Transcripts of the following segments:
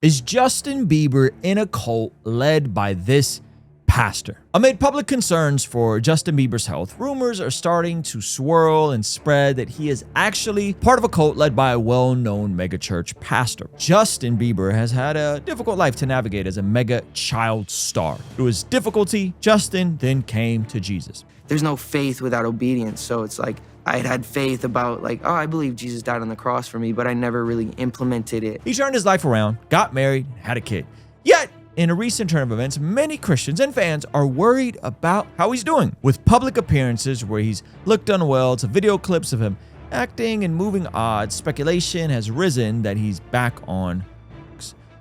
Is Justin Bieber in a cult led by this pastor? Amid public concerns for Justin Bieber's health, rumors are starting to swirl and spread that he is actually part of a cult led by a well-known megachurch pastor. Justin Bieber has had a difficult life to navigate as a mega child star. Through his difficulty, Justin then came to Jesus. There's no faith without obedience, so it's like I had faith about like, oh, I believe Jesus died on the cross for me, but I never really implemented it. He turned his life around, got married, and had a kid. Yet, in a recent turn of events, many Christians and fans are worried about how he's doing. With public appearances where he's looked unwell to video clips of him acting and moving odd, speculation has risen that he's back on.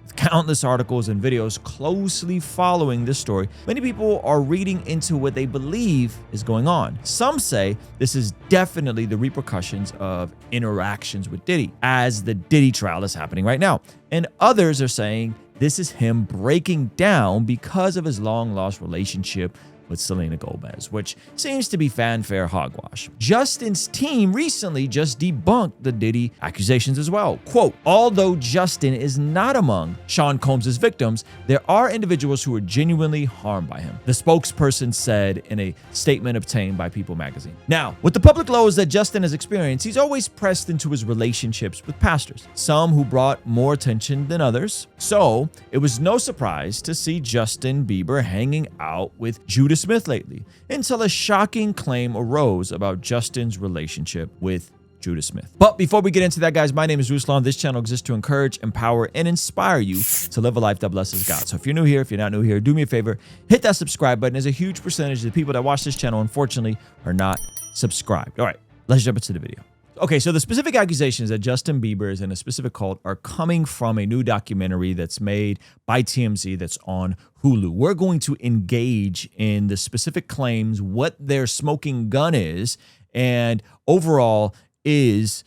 With countless articles and videos closely following this story, many people are reading into what they believe is going on. Some say this is definitely the repercussions of interactions with Diddy, as the Diddy trial is happening right now. And others are saying this is him breaking down because of his long-lost relationship with Selena Gomez, which seems to be fanfare hogwash. Justin's team recently just debunked the Diddy accusations as well. Quote, although Justin is not among Sean Combs' victims, there are individuals who are genuinely harmed by him, the spokesperson said in a statement obtained by People magazine. Now, with the public lows that Justin has experienced, he's always pressed into his relationships with pastors, some who brought more attention than others. So it was no surprise to see Justin Bieber hanging out with Judah Smith lately, until a shocking claim arose about Justin's relationship with Judah Smith. But before we get into that, guys, my name is Ruslan. This channel exists to encourage, empower, and inspire you to live a life that blesses God. So if you're new here, if you're not new here, do me a favor, hit that subscribe button. There's a huge percentage of the people that watch this channel, unfortunately, are not subscribed. All right, let's jump into the video. Okay, so the specific accusations that Justin Bieber is in a specific cult are coming from a new documentary that's made by TMZ that's on Hulu. We're going to engage in the specific claims, what their smoking gun is, and overall, is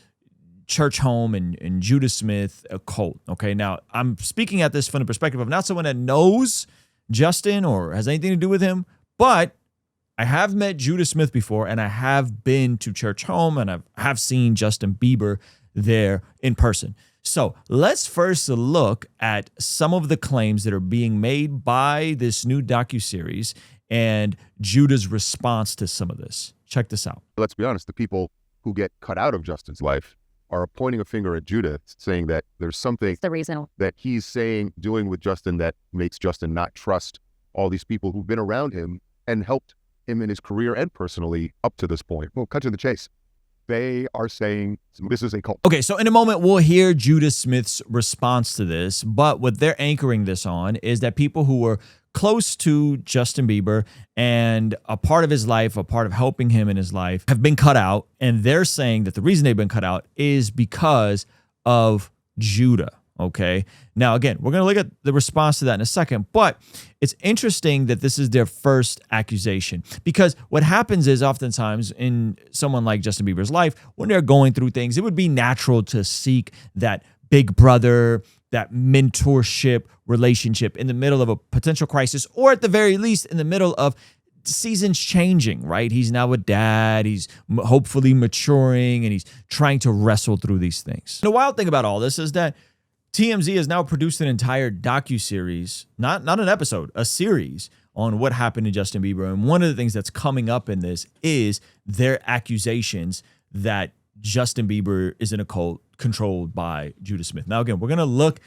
Church Home and Judah Smith a cult? Okay, now I'm speaking at this from the perspective of not someone that knows Justin or has anything to do with him, but I have met Judah Smith before, and I have been to Church Home, and I have seen Justin Bieber there in person. So let's first look at some of the claims that are being made by this new docuseries and Judah's response to some of this. Check this out. Let's be honest, the people who get cut out of Justin's life are pointing a finger at Judah, saying that there's something that he's saying, doing with Justin that makes Justin not trust all these people who've been around him and helped him in his career and personally up to this point. Well, cut to the chase. They are saying this is a cult. Okay, so in a moment, we'll hear Judah Smith's response to this, but what they're anchoring this on is that people who were close to Justin Bieber and a part of his life, a part of helping him in his life, have been cut out, and they're saying that the reason they've been cut out is because of Judah. Okay. Now, again, we're going to look at the response to that in a second, but it's interesting that this is their first accusation, because what happens is oftentimes in someone like Justin Bieber's life, when they're going through things, it would be natural to seek that big brother, that mentorship relationship in the middle of a potential crisis, or at the very least in the middle of seasons changing, right? He's now a dad, he's hopefully maturing, and he's trying to wrestle through these things. The wild thing about all this is that TMZ has now produced an entire docuseries, not an episode, a series on what happened to Justin Bieber. And one of the things that's coming up in this is their accusations that Justin Bieber is in a cult controlled by Judah Smith. Now, again, we're going to look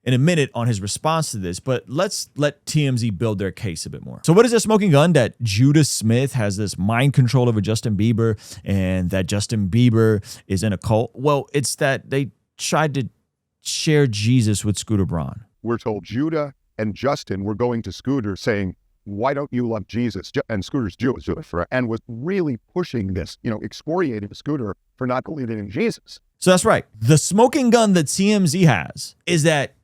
in a minute on his response to this, but let's let TMZ build their case a bit more. So what is their smoking gun? That Judah Smith has this mind control over Justin Bieber and that Justin Bieber is in a cult? Well, it's that they tried to share Jesus with Scooter Braun. We're told Judah and Justin were going to Scooter saying, why don't you love Jesus? And Scooter's Jewish, and was really pushing this, excoriating Scooter for not believing in Jesus. So that's right. The smoking gun that TMZ has is that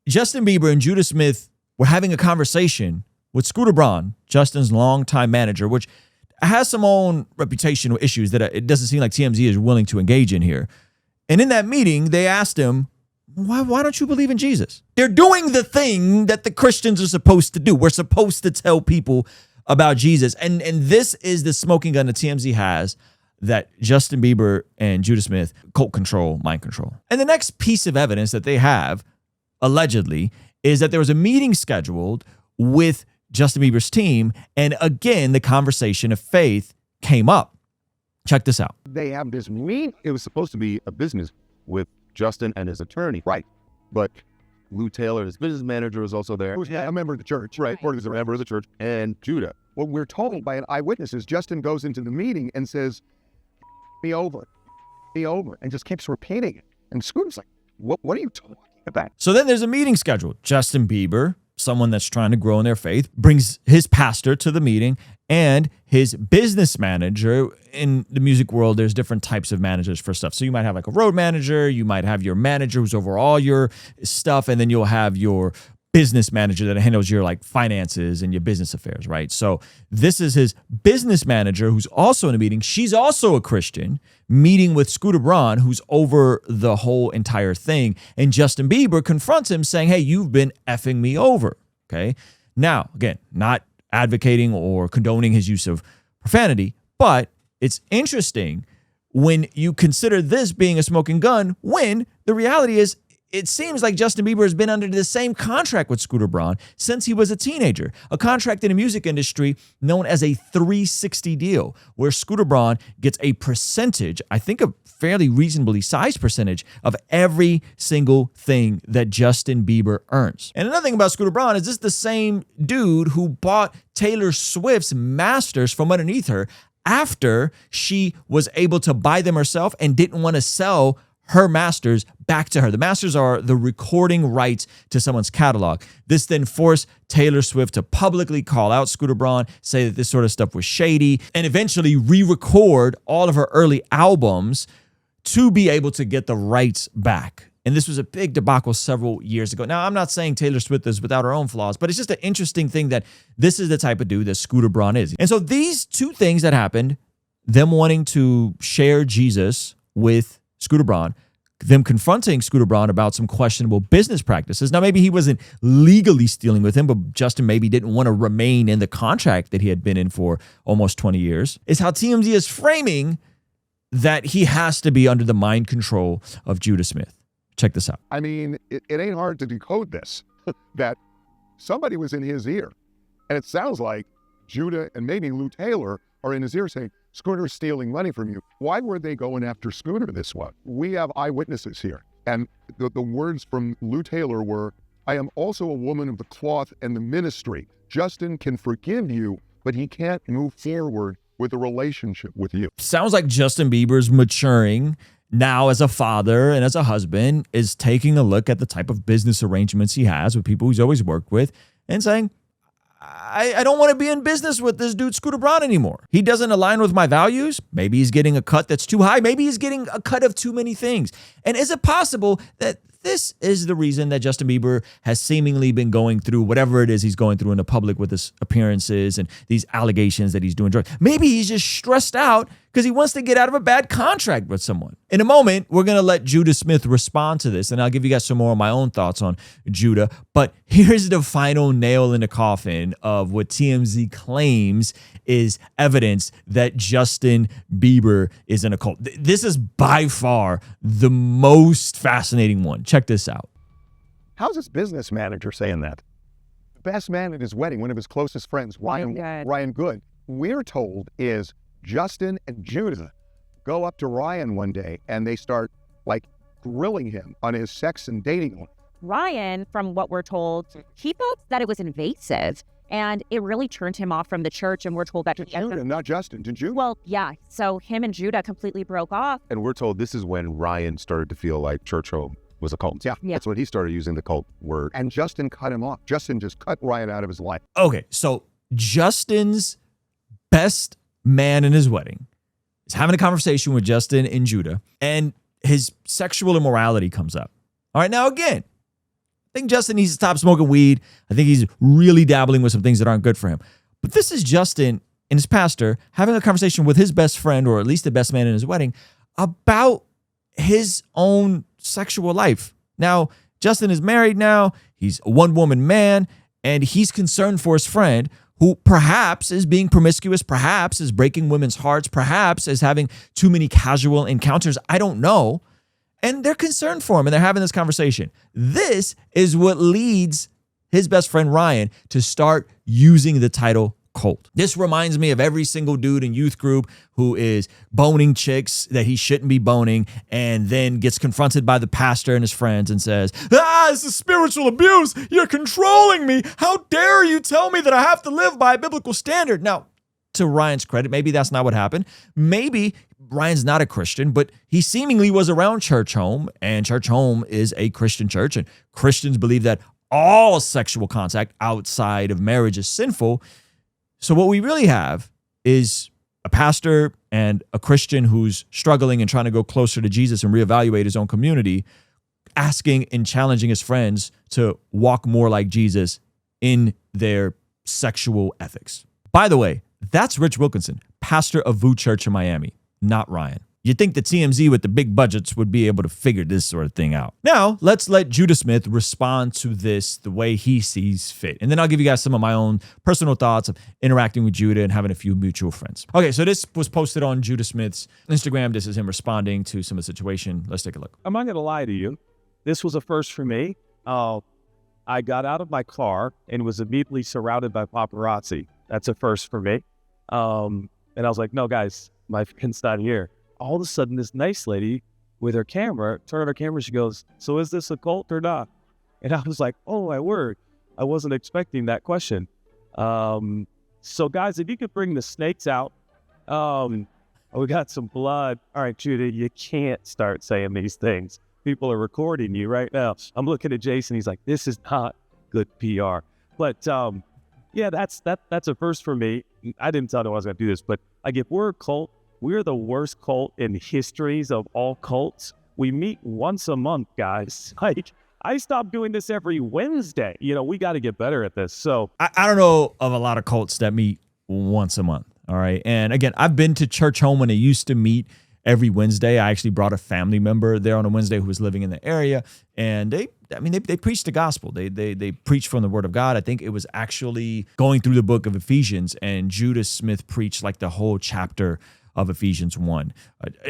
Justin Bieber and Judah Smith were having a conversation with Scooter Braun, Justin's longtime manager, which has some own reputational issues that it doesn't seem like TMZ is willing to engage in here. And in that meeting, they asked him, why don't you believe in Jesus? They're doing the thing that the Christians are supposed to do. We're supposed to tell people about Jesus. And this is the smoking gun that TMZ has, that Justin Bieber and Judah Smith cult control, mind control. And the next piece of evidence that they have allegedly, is that there was a meeting scheduled with Justin Bieber's team. And again, the conversation of faith came up. Check this out. They have this meeting. It was supposed to be a business with Justin and his attorney. Right. But Lou Taylor, his business manager, was also there. Yeah, a member of the church. Right. Or he's a member of the church. And Judah. What we're told by an eyewitness is Justin goes into the meeting and says, be over, and just keeps repeating it. And Scooter's like, what are you talking about? So then there's a meeting scheduled. Justin Bieber, someone that's trying to grow in their faith, brings his pastor to the meeting and his business manager. In the music world, there's different types of managers for stuff. So you might have like a road manager, you might have your manager who's over all your stuff, and then you'll have your business manager that handles your like finances and your business affairs, right? So this is his business manager who's also in a meeting. She's also a Christian, meeting with Scooter Braun, who's over the whole entire thing. And Justin Bieber confronts him saying, hey, you've been effing me over, okay? Now, again, not advocating or condoning his use of profanity, but it's interesting when you consider this being a smoking gun, when the reality is it seems like Justin Bieber has been under the same contract with Scooter Braun since he was a teenager, a contract in the music industry known as a 360 deal, where Scooter Braun gets a percentage, I think a fairly reasonably sized percentage, of every single thing that Justin Bieber earns. And another thing about Scooter Braun is this is the same dude who bought Taylor Swift's masters from underneath her after she was able to buy them herself and didn't want to sell her masters back to her. The masters are the recording rights to someone's catalog. This then forced Taylor Swift to publicly call out Scooter Braun, say that this sort of stuff was shady, and eventually re-record all of her early albums to be able to get the rights back. And this was a big debacle several years ago. Now, I'm not saying Taylor Swift is without her own flaws, but it's just an interesting thing that this is the type of dude that Scooter Braun is. And so these two things that happened, them wanting to share Jesus with Scooter Braun, them confronting Scooter Braun about some questionable business practices. Now, maybe he wasn't legally stealing with him, but Justin maybe didn't want to remain in the contract that he had been in for almost 20 years, is how TMZ is framing that he has to be under the mind control of Judah Smith. Check this out. I mean, it ain't hard to decode this, that somebody was in his ear. And it sounds like Judah and maybe Lou Taylor are in his ear saying, Scooter's stealing money from you. Why were they going after Scooter this way? We have eyewitnesses here. And the words from Lou Taylor were, I am also a woman of the cloth and the ministry. Justin can forgive you, but he can't move forward with a relationship with you. Sounds like Justin Bieber's maturing now as a father and as a husband, is taking a look at the type of business arrangements he has with people he's always worked with and saying, I don't want to be in business with this dude Scooter Braun anymore. He doesn't align with my values. Maybe he's getting a cut that's too high. Maybe he's getting a cut of too many things. And is it possible that this is the reason that Justin Bieber has seemingly been going through whatever it is he's going through in the public with his appearances and these allegations that he's doing drugs? Maybe he's just stressed out because he wants to get out of a bad contract with someone. In a moment, we're going to let Judah Smith respond to this, and I'll give you guys some more of my own thoughts on Judah. But here's the final nail in the coffin of what TMZ claims is evidence that Justin Bieber is in a cult. This is by far the most fascinating one. Check this out. How's his business manager saying that? The best man at his wedding, one of his closest friends, Ryan Good, we're told is Justin and Judah go up to Ryan one day and they start like grilling him on his sex and dating life. Ryan, from what we're told, he felt that it was invasive and it really turned him off from the church. And we're told that Judah, not Justin. Did you? Well, yeah. So him and Judah completely broke off. And we're told this is when Ryan started to feel like church home was a cult. Yeah. That's when he started using the cult word. And Justin cut him off. Justin just cut Ryan out of his life. Okay, so Justin's best man in his wedding is having a conversation with Justin and Judah, and his sexual immorality comes up. All right, now again, I think Justin needs to stop smoking weed. I think he's really dabbling with some things that aren't good for him. But this is Justin and his pastor having a conversation with his best friend, or at least the best man in his wedding, about his own sexual life. Now, Justin is married now. He's a one-woman man, and he's concerned for his friend who perhaps is being promiscuous, perhaps is breaking women's hearts, perhaps is having too many casual encounters. I don't know. And they're concerned for him, and they're having this conversation. This is what leads his best friend Ryan to start using the title cult. This reminds me of every single dude in youth group who is boning chicks that he shouldn't be boning, and then gets confronted by the pastor and his friends and says, this is spiritual abuse. You're controlling me. How dare you tell me that I have to live by a biblical standard? Now, to Ryan's credit, maybe that's not what happened. Maybe Ryan's not a Christian, but he seemingly was around Church Home, and Church Home is a Christian church, and Christians believe that all sexual contact outside of marriage is sinful. So what we really have is a pastor and a Christian who's struggling and trying to go closer to Jesus and reevaluate his own community, asking and challenging his friends to walk more like Jesus in their sexual ethics. By the way, that's Rich Wilkinson, pastor of VOO Church in Miami, not Ryan. You'd think the TMZ with the big budgets would be able to figure this sort of thing out. Now, let's let Judah Smith respond to this the way he sees fit. And then I'll give you guys some of my own personal thoughts of interacting with Judah and having a few mutual friends. Okay, so this was posted on Judah Smith's Instagram. This is him responding to some of the situation. Let's take a look. I'm not going to lie to you. This was a first for me. I got out of my car and was immediately surrounded by paparazzi. That's a first for me. And I was like, no, guys, my friend's not here. All of a sudden, this nice lady with her camera, turned on her camera, she goes, so is this a cult or not? And I was like, oh, my word. I wasn't expecting that question. So, guys, if you could bring the snakes out. We got some blood. All right, Judah, you can't start saying these things. People are recording you right now. I'm looking at Jason. He's like, this is not good PR. But, yeah, that's a first for me. I didn't tell them I was going to do this, but like if we're a cult, we're the worst cult in histories of all cults. We meet once a month, guys. Like, I stopped doing this every Wednesday. You know, we got to get better at this. So I don't know of a lot of cults that meet once a month. All right. And again, I've been to Church Home when they used to meet every Wednesday. I actually brought a family member there on a Wednesday who was living in the area, and they preached the gospel. They preached from the word of God. I think it was actually going through the book of Ephesians, and Judah Smith preached like the whole chapter of Ephesians 1.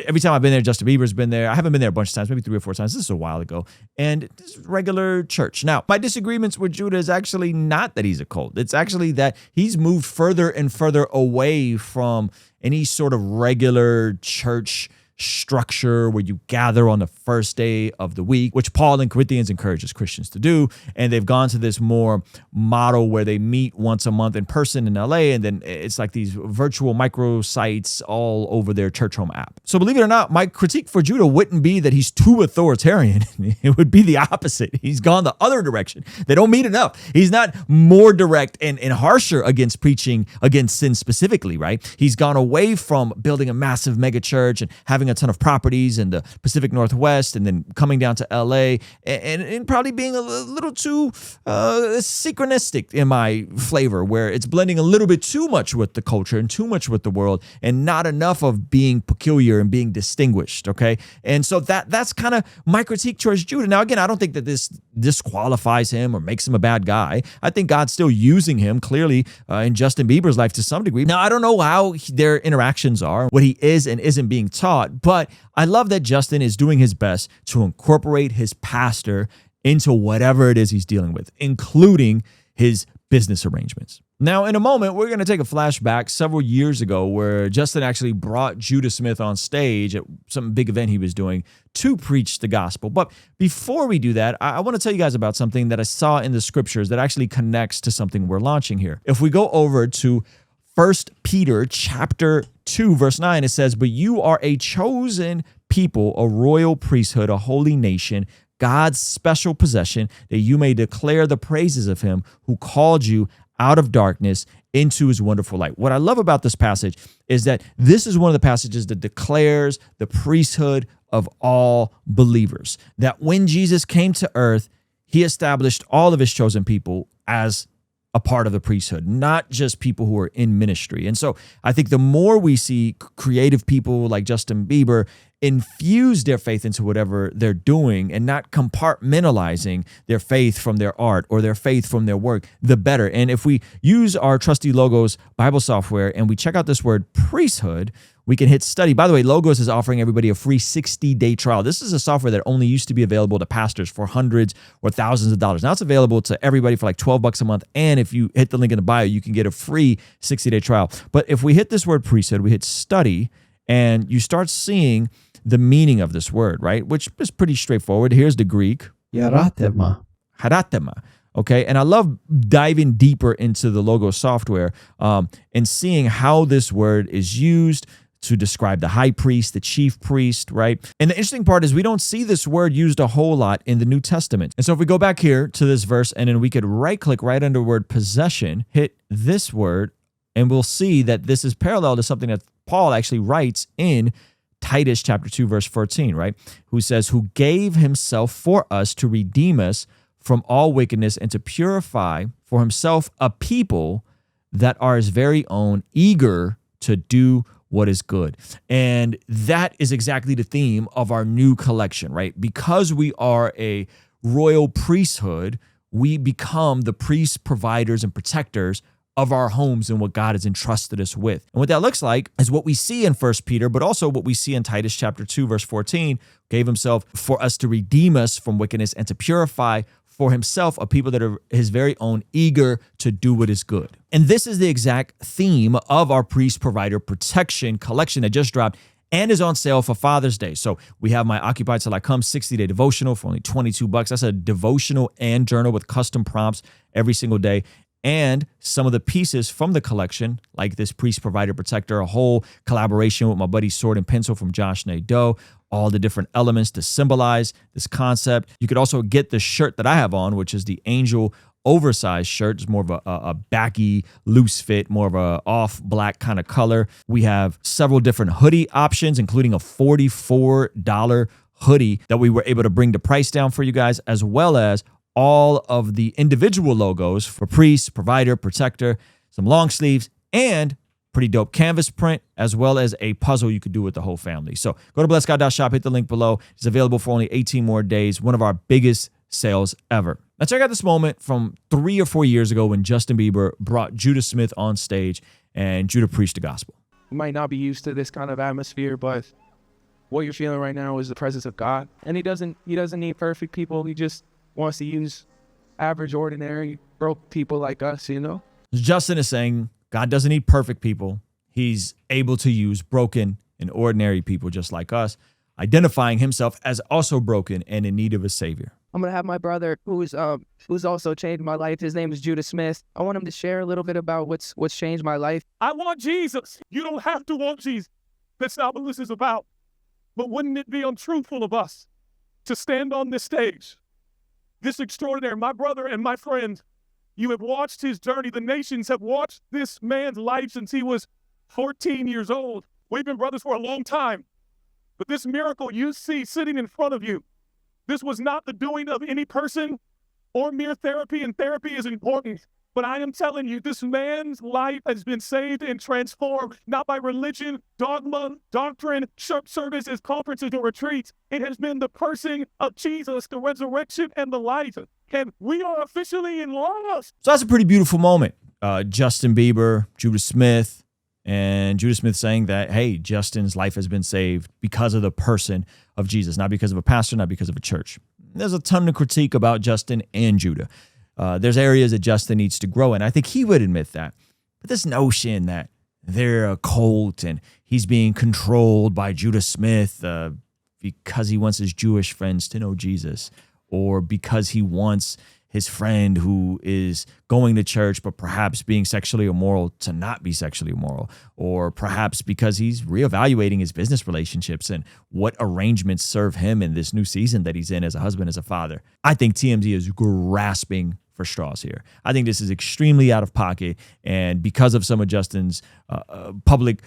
Every time I've been there, Justin Bieber's been there. I haven't been there a bunch of times, maybe 3 or 4 times. This is a while ago. And this is regular church. Now, my disagreements with Judah is actually not that he's a cult. It's actually that he's moved further and further away from any sort of regular church structure where you gather on the first day of the week, which Paul in Corinthians encourages Christians to do. And they've gone to this more model where they meet once a month in person in LA, and then it's like these virtual micro sites all over their Church Home app. So believe it or not, my critique for Judah wouldn't be that he's too authoritarian. It would be the opposite. He's gone the other direction. They don't meet enough. He's not more direct and harsher against preaching against sin specifically, right? He's gone away from building a massive mega church and having a ton of properties in the Pacific Northwest, and then coming down to LA and probably being a little too synchronistic in my flavor, where it's blending a little bit too much with the culture and too much with the world, and not enough of being peculiar and being distinguished. Okay. And so that's kind of my critique towards Judah. Now, again, I don't think that this disqualifies him or makes him a bad guy. I think God's still using him clearly in Justin Bieber's life to some degree. Now, I don't know how their interactions are, what he is and isn't being taught, but I love that Justin is doing his best to incorporate his pastor into whatever it is he's dealing with, including his business arrangements. Now, in a moment, we're going to take a flashback several years ago where Justin actually brought Judah Smith on stage at some big event he was doing to preach the gospel. But before we do that, I want to tell you guys about something that I saw in the scriptures that actually connects to something we're launching here. If we go over to 1 Peter chapter 2, verse 9, it says, "But you are a chosen people, a royal priesthood, a holy nation, God's special possession, that you may declare the praises of him who called you out of darkness into his wonderful light." What I love about this passage is that this is one of the passages that declares the priesthood of all believers. That when Jesus came to earth, he established all of his chosen people as a part of the priesthood, not just people who are in ministry. And so I think the more we see creative people like Justin Bieber infuse their faith into whatever they're doing and not compartmentalizing their faith from their art or their faith from their work, the better. And if we use our trusty Logos Bible software and we check out this word priesthood, we can hit study. By the way, Logos is offering everybody a free 60-day trial. This is a software that only used to be available to pastors for hundreds or thousands of dollars. Now it's available to everybody for like 12 bucks a month. And if you hit the link in the bio, you can get a free 60-day trial. But if we hit this word priesthood, we hit study, and you start seeing the meaning of this word, right? Which is pretty straightforward. Here's the Greek. Yaratema. Haratema. Okay. And I love diving deeper into the Logos software and seeing how this word is used to describe the high priest, the chief priest, right? And the interesting part is we don't see this word used a whole lot in the New Testament. And so if we go back here to this verse, and then we could right click right under word possession, hit this word, and we'll see that this is parallel to something that Paul actually writes in Titus chapter 2, verse 14, right? Who says, who gave himself for us to redeem us from all wickedness and to purify for himself a people that are his very own, eager to do what is good. And that is exactly the theme of our new collection, right? Because we are a royal priesthood, we become the priests, providers, and protectors of our homes and what God has entrusted us with. And what that looks like is what we see in 1 Peter, but also what we see in Titus chapter 2, verse 14, gave himself for us to redeem us from wickedness and to purify for himself a people that are his very own, eager to do what is good. And this is the exact theme of our priest provider protection collection that just dropped and is on sale for Father's Day. So we have my Occupy Till I Come 60-day devotional for only 22 bucks. That's a devotional and journal with custom prompts every single day. And some of the pieces from the collection, like this priest provider protector, a whole collaboration with my buddy Sword and Pencil from Josh Nadeau, all the different elements to symbolize this concept. You could also get the shirt that I have on, which is the Angel oversized shirt. It's more of a baggy, loose fit, more of a off black kind of color. We have several different hoodie options, including a $44 hoodie that we were able to bring the price down for you guys, as well as all of the individual logos for priest, provider, protector, some long sleeves, and pretty dope canvas print, as well as a puzzle you could do with the whole family. So go to blessgod.shop, hit the link below. It's available for only 18 more days. One of our biggest sales ever. Now check out this moment from 3 or 4 years ago when Justin Bieber brought Judah Smith on stage and Judah preached the gospel. You might not be used to this kind of atmosphere, but what you're feeling right now is the presence of God. And he doesn't need perfect people. He just wants to use average, ordinary, broke people like us, you know? Justin is saying God doesn't need perfect people. He's able to use broken and ordinary people just like us, identifying himself as also broken and in need of a savior. I'm going to have my brother who's also changed my life. His name is Judah Smith. I want him to share a little bit about what's changed my life. I want Jesus. You don't have to want Jesus. That's not what this is about. But wouldn't it be untruthful of us to stand on this stage, this extraordinary, my brother and my friend, you have watched his journey. The nations have watched this man's life since he was 14 years old. We've been brothers for a long time. But this miracle you see sitting in front of you, this was not the doing of any person or mere therapy, and therapy is important. But I am telling you, this man's life has been saved and transformed, not by religion, dogma, doctrine, church services, conferences, or retreats. It has been the person of Jesus, the resurrection and the life. And we are officially in love. So that's a pretty beautiful moment. Justin Bieber, Judah Smith, and Judah Smith saying that, hey, Justin's life has been saved because of the person of Jesus, not because of a pastor, not because of a church. There's a ton of critique about Justin and Judah. There's areas that Justin needs to grow in. I think he would admit that. But this notion that they're a cult and he's being controlled by Judah Smith because he wants his Jewish friends to know Jesus, or because he wants his friend who is going to church but perhaps being sexually immoral to not be sexually immoral, or perhaps because he's reevaluating his business relationships and what arrangements serve him in this new season that he's in as a husband, as a father. I think TMZ is grasping for straws here. I think this is extremely out of pocket, and because of some of Justin's public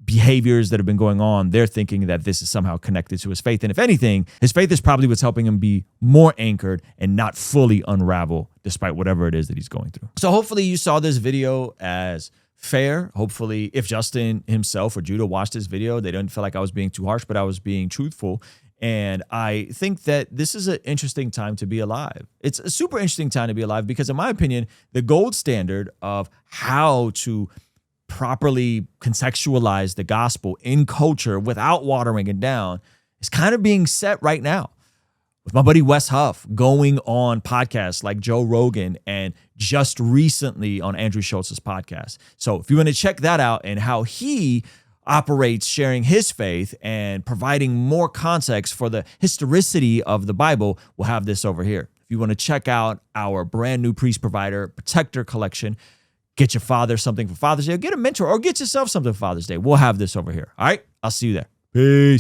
behaviors that have been going on, they're thinking that this is somehow connected to his faith. And if anything, his faith is probably what's helping him be more anchored and not fully unravel despite whatever it is that he's going through. So hopefully you saw this video as fair. Hopefully if Justin himself or Judah watched this video, they didn't feel like I was being too harsh, but I was being truthful. And I think that this is an interesting time to be alive. It's a super interesting time to be alive because, in my opinion, the gold standard of how to properly contextualize the gospel in culture without watering it down is kind of being set right now. With my buddy Wes Huff going on podcasts like Joe Rogan and just recently on Andrew Schultz's podcast. So if you want to check that out and how he operates sharing his faith and providing more context for the historicity of the Bible, we'll have this over here. If you want to check out our brand new Priest Provider Protector collection, get your father something for Father's Day, or get a mentor, or get yourself something for Father's Day, we'll have this over here. All right, I'll see you there. Peace.